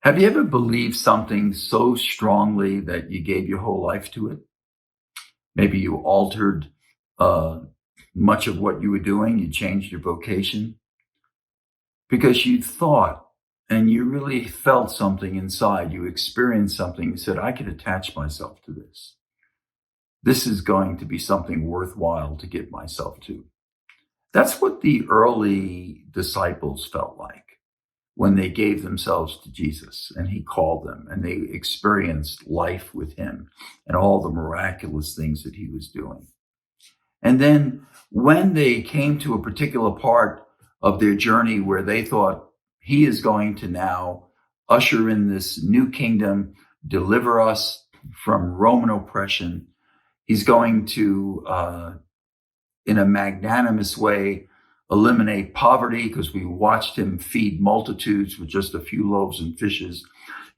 Have you ever believed something so strongly that you gave your whole life to it? Maybe you altered uh, much of what you were doing. You changed your vocation because you thought and you really felt something inside. You experienced something. You said, I could attach myself to this. This is going to be something worthwhile to give myself to. That's what the early disciples felt like when they gave themselves to Jesus and he called them and they experienced life with him and all the miraculous things that he was doing. And then when they came to a particular part of their journey where they thought he is going to now usher in this new kingdom, deliver us from Roman oppression, he's going to, in a magnanimous way, eliminate poverty because we watched him feed multitudes with just a few loaves and fishes.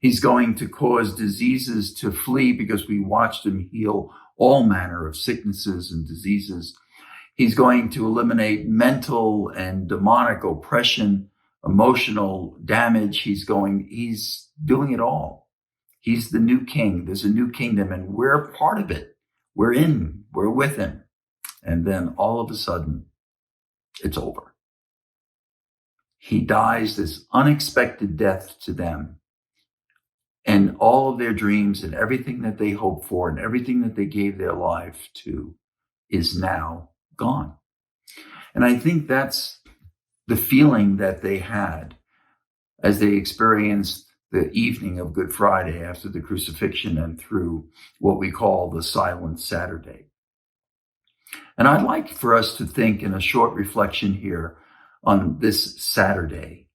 He's going to cause diseases to flee because we watched him heal all manner of sicknesses and diseases. He's going to eliminate mental and demonic oppression, emotional damage. He's doing it all. He's the new king. There's a new kingdom and we're part of it. We're with him. And then all of a sudden, it's over. He dies this unexpected death to them. And all of their dreams and everything that they hoped for and everything that they gave their life to is now gone. And I think that's the feeling that they had as they experienced the evening of Good Friday after the crucifixion and through what we call the Silent Saturday. And I'd like for us to think in a short reflection here on this Saturday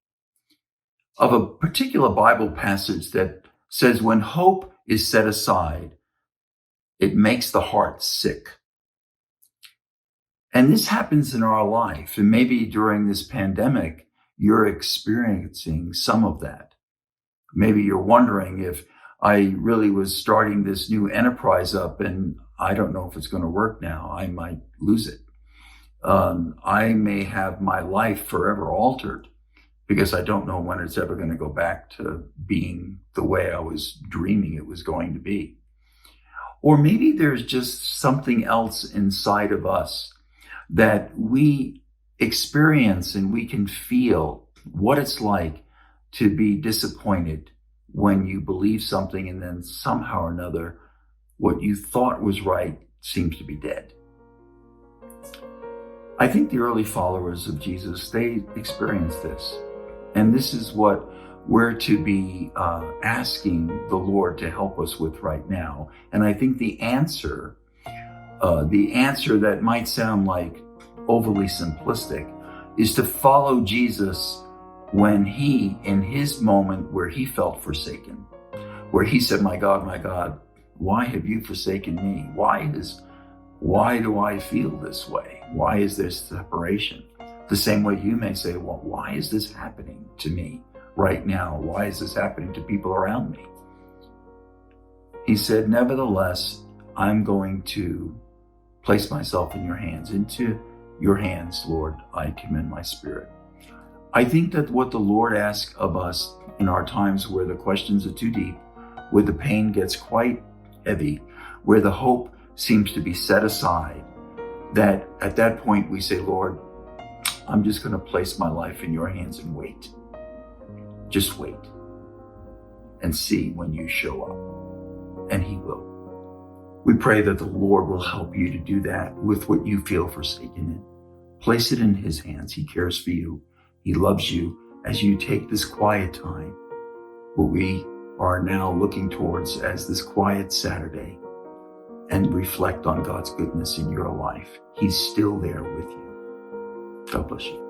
of a particular Bible passage that says when hope is set aside, it makes the heart sick. And this happens in our life. And maybe during this pandemic, you're experiencing some of that. Maybe you're wondering if I really was starting this new enterprise up and I don't know if it's going to work now. I might lose it. I may have my life forever altered because I don't know when it's ever going to go back to being the way I was dreaming it was going to be. Or maybe there's just something else inside of us that we experience and we can feel what it's like to be disappointed when you believe something and then somehow or another what you thought was right seems to be dead. I think the early followers of Jesus, they experienced this. And this is what we're to be asking the Lord to help us with right now. And I think the answer that might sound like overly simplistic is to follow Jesus when he, in his moment where he felt forsaken, where he said, my God, why have you forsaken me? Why do I feel this way? Why is there separation? The same way you may say, well, why is this happening to me right now? Why is this happening to people around me? He said, nevertheless, I'm going to place myself in your hands. Into your hands, Lord, I commend my spirit. I think that what the Lord asks of us in our times where the questions are too deep, where the pain gets quite heavy, where the hope seems to be set aside, that at that point we say, Lord, I'm just going to place my life in your hands and wait. Just wait and see when you show up. And he will. We pray that the Lord will help you to do that with what you feel forsaken in. Place it in his hands. He cares for you. He loves you as you take this quiet time, what we are now looking towards as this quiet Saturday, and reflect on God's goodness in your life. He's still there with you. God bless you.